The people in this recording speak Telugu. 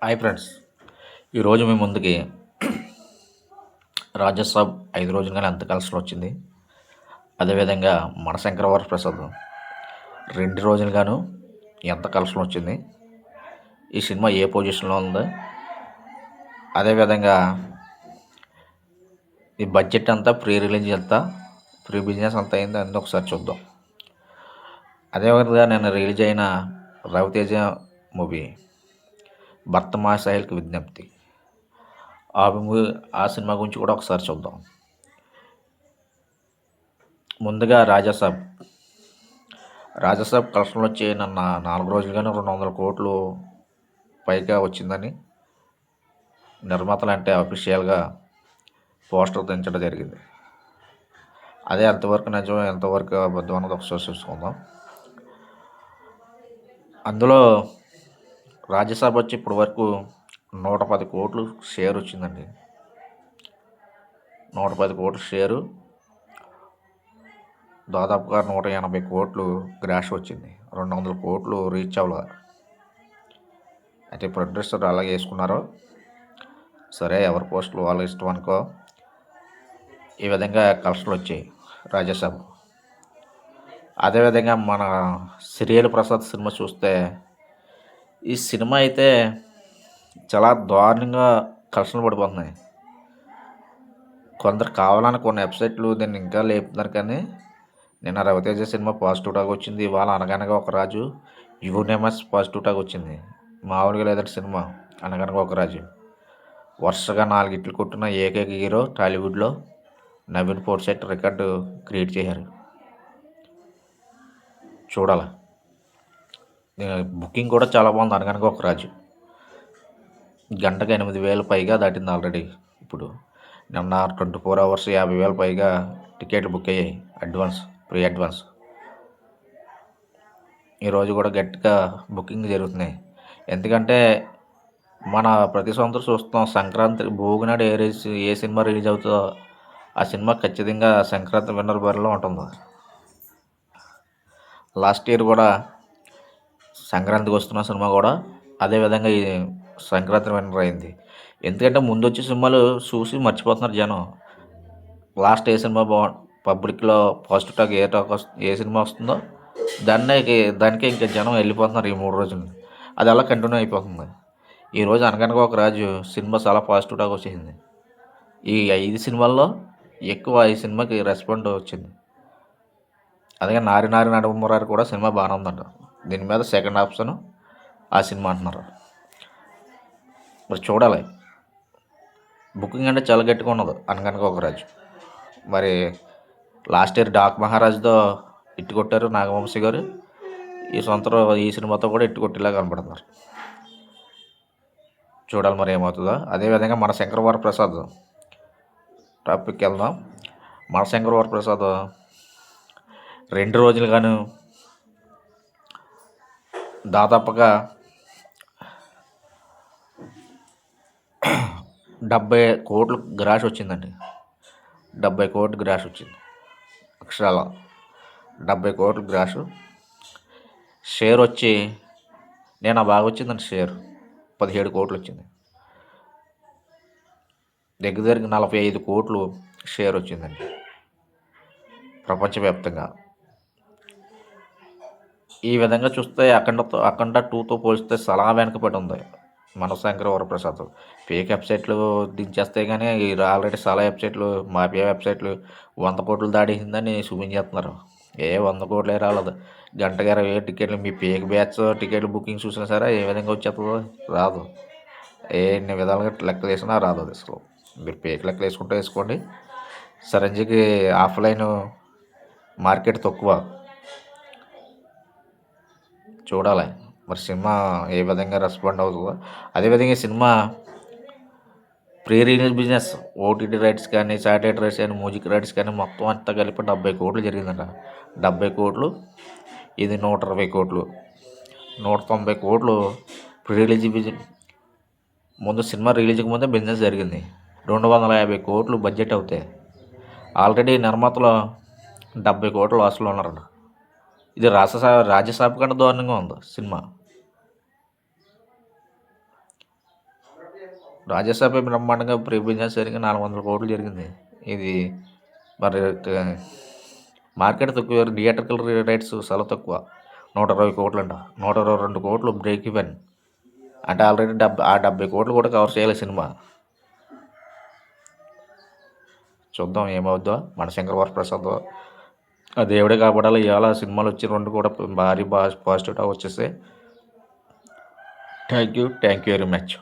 హాయ్ ఫ్రెండ్స్, ఈరోజు మీ ముందుకి రాజసాబ్ 5 రోజులుగానే ఎంత కలెక్షన్ వచ్చింది. అదేవిధంగా మనశంకర వరప్రసాద్ 2 రోజులుగాను ఎంత కలెక్షన్ వచ్చింది. ఈ సినిమా ఏ పొజిషన్లో ఉంది, అదేవిధంగా ఈ బడ్జెట్ అంతా, ప్రీ రిలీజ్ ఎంత, ప్రీ బిజినెస్ అంత అయింది అన్నీ ఒకసారి చూద్దాం. అదేవిధంగా నేను రిలీజ్ అయిన రవితేజ మూవీ భర్త మహాశైల్కి విజ్ఞప్తి, ఆ సినిమా గురించి కూడా ఒకసారి చూద్దాం. ముందుగా రాజాసాబ్ కలెక్షన్లు వచ్చి నన్న 4 రోజులుగానే 200 కోట్లు పైగా వచ్చిందని నిర్మాతలు అంటే అఫీషియల్గా పోస్టర్ దించడం జరిగింది. అదే ఎంతవరకు నిజం, ఎంతవరకు అబద్ధం అన్నది ఒకసారి చూసుకుందాం. అందులో రాజ్యసభ వచ్చి ఇప్పటి వరకు 110 కోట్లు షేర్ వచ్చిందండి. 110 కోట్ల షేరు, దాదాపుగా 180 కోట్లు గ్రాష్ వచ్చింది. 200 కోట్లు రీచ్ అవ్వాలి. అయితే ప్రొడ్యూసర్ అలాగే వేసుకున్నారో సరే, ఎవరి పోస్టులు వాళ్ళ ఇష్టం అనుకో. ఈ విధంగా కలెక్షన్లు వచ్చాయి రాజాసాబ్. అదేవిధంగా మన సిరియల్ ప్రసాద్ సినిమా చూస్తే, ఈ సినిమా అయితే చాలా దారుణంగా కలెక్షన్లు పడిపోతున్నాయి. కొందరు కావాలని కొన్ని వెబ్సైట్లు దీన్ని ఇంకా లేపుతున్నారు, కానీ నిన్న రవితేజ సినిమా పాజిటివ్ టాక్ వచ్చింది. ఇవాళ అనగనగా ఒక రాజు యూనిమస్ పాజిటివ్ టాక్ వచ్చింది. మామూలుగా లేదంటే సినిమా అనగనగా ఒక రాజు వరుసగా 4 హిట్లు కొట్టిన ఏకైక హీరో టాలీవుడ్లో నవీన్ పోర్సెట్ రికార్డు క్రియేట్ చేశారు. చూడాలి. బుకింగ్ కూడా చాలా బాగుంది. అనగనగా ఒక రాజు గంటకు 8,000 పైగా దాటింది ఆల్రెడీ. ఇప్పుడు నిన్న 24 అవర్స్ 50,000 పైగా టికెట్లు బుక్ అయ్యాయి, ప్రీ అడ్వాన్స్. ఈరోజు కూడా గట్టిగా బుకింగ్ జరుగుతున్నాయి. ఎందుకంటే మన ప్రతి సంవత్సరం చూస్తాం, సంక్రాంతి భోగినాడు ఏ సినిమా రిలీజ్ అవుతుందో ఆ సినిమా ఖచ్చితంగా సంక్రాంతి విన్నర్ బరిలో ఉంటుంది. లాస్ట్ ఇయర్ కూడా సంక్రాంతికి వస్తున్న సినిమా కూడా అదేవిధంగా ఈ సంక్రాంతి విన్నర్ అయింది. ఎందుకంటే ముందు వచ్చే సినిమాలు చూసి మర్చిపోతున్నారు జనం. లాస్ట్ ఏ సినిమా పబ్లిక్లో పాజిటివ్ టాక్ ఏ సినిమా వస్తుందో దానికే ఇంకా జనం వెళ్ళిపోతున్నారు ఈ 3 రోజులు. అది అలా కంటిన్యూ అయిపోతుంది. ఈరోజు అనగనగా ఒక రాజు సినిమా చాలా పాజిటివ్ టాక్ వచ్చేసింది. ఈ 5 సినిమాల్లో ఎక్కువ ఈ సినిమాకి రెస్పాండ్ వచ్చింది. అలాగే నారి నారి నడుమురారి కూడా సినిమా బాగానే ఉందంట. దీని మీద సెకండ్ ఆప్షన్ ఆ సినిమా అంటున్నారు. మరి చూడాలి. బుకింగ్ అంటే చాలా గట్టిగా ఉన్నది అనగనగా ఒక రాజు. మరి లాస్ట్ ఇయర్ డాక్ మహారాజ్తో ఇట్టు కొట్టారు నాగవంశీ గారు. ఈ సంవత్సరం ఈ సినిమాతో కూడా ఇట్టు కొట్టేలా కనపడుతున్నారు. చూడాలి మరి ఏమవుతుందో. అదేవిధంగా మన శంకర వరప్రసాద్ టాపిక్కి వెళ్దాం. మన శంకర వరప్రసాద్ 2 రోజులుగాను దాదాపుగా 70 కోట్లు గ్రాష్ వచ్చిందండి. 70 కోట్లు గ్రాష్ వచ్చింది. అక్షరాల 70 కోట్లు గ్రాషు. షేర్ వచ్చి నేను బాగా వచ్చిందండి. షేర్ 17 కోట్లు వచ్చింది. దగ్గర 45 కోట్లు షేర్ వచ్చిందండి ప్రపంచవ్యాప్తంగా. ఈ విధంగా చూస్తే అఖండ 2తో పోలిస్తే చాలా వెనకబడి ఉంది మన శంకర వరప్రసాద్. ఫేక్ వెబ్సైట్లు దించేస్తే కానీ ఆల్రెడీ చాలా వెబ్సైట్లు, మాఫియా వెబ్సైట్లు 100 కోట్లు దాటేసిందని చూపించేస్తున్నారు. 100 కోట్లే రాలేదు. గంటకి 20,000 టికెట్లు. మీ ఫేక్ బ్యాచ్ టికెట్లు బుకింగ్ చూసినా సరే ఏ విధంగా వచ్చేస్తుందో రాదు. ఎన్ని విధాలుగా లెక్కలు వేసినా రాదు అది అసలు. మీరు ఫేక్ లెక్కలు వేసుకోండి. సరంజికి ఆఫ్లైన్ మార్కెట్ తక్కువ. చూడాలి మరి సినిమా ఏ విధంగా రెస్పాండ్ అవుతుందో. అదేవిధంగా cinema pre release business, OTT rights కానీ, శాటిలైట్ రైట్స్ కానీ, మ్యూజిక్ రైట్స్ కానీ మొత్తం అంతా కలిపి 70 కోట్లు జరిగిందంట. 70 కోట్లు, ఇది 120 కోట్లు, 190 కోట్లు ప్రీ రిలీజ్ ముందు సినిమా రిలీజ్కి ముందే బిజినెస్ జరిగింది. 250 కోట్లు బడ్జెట్ అవుతాయి. ఆల్రెడీ నిర్మాతలు 70 కోట్లు లాస్లో ఉన్నారంట. ఇది రాజ్యసభ కంటే దారుణంగా ఉంది సినిమా. రాజ్యసభ బ్రహ్మాండంగా ప్రీమియం సరిగ్గా 400 కోట్లు జరిగింది. ఇది మరి మార్కెట్ తక్కువ, థియేట్రికల్ రైట్స్ చాలా తక్కువ. 120 కోట్లంట. 122 కోట్లు బ్రేక్ ఈవెన్. అంటే ఆల్రెడీ 70 కోట్లు కూడా కవర్ చేయాలి సినిమా. చూద్దాం ఏమవుద్దో. మన శంకర్ వరప్రసాద్ ఆ దేవుడే కాపాడాలి. ఇవాళ సినిమాలు వచ్చి 2 కూడా భారీ పాజిటివ్ వచ్చేసాయి. Thank you very much.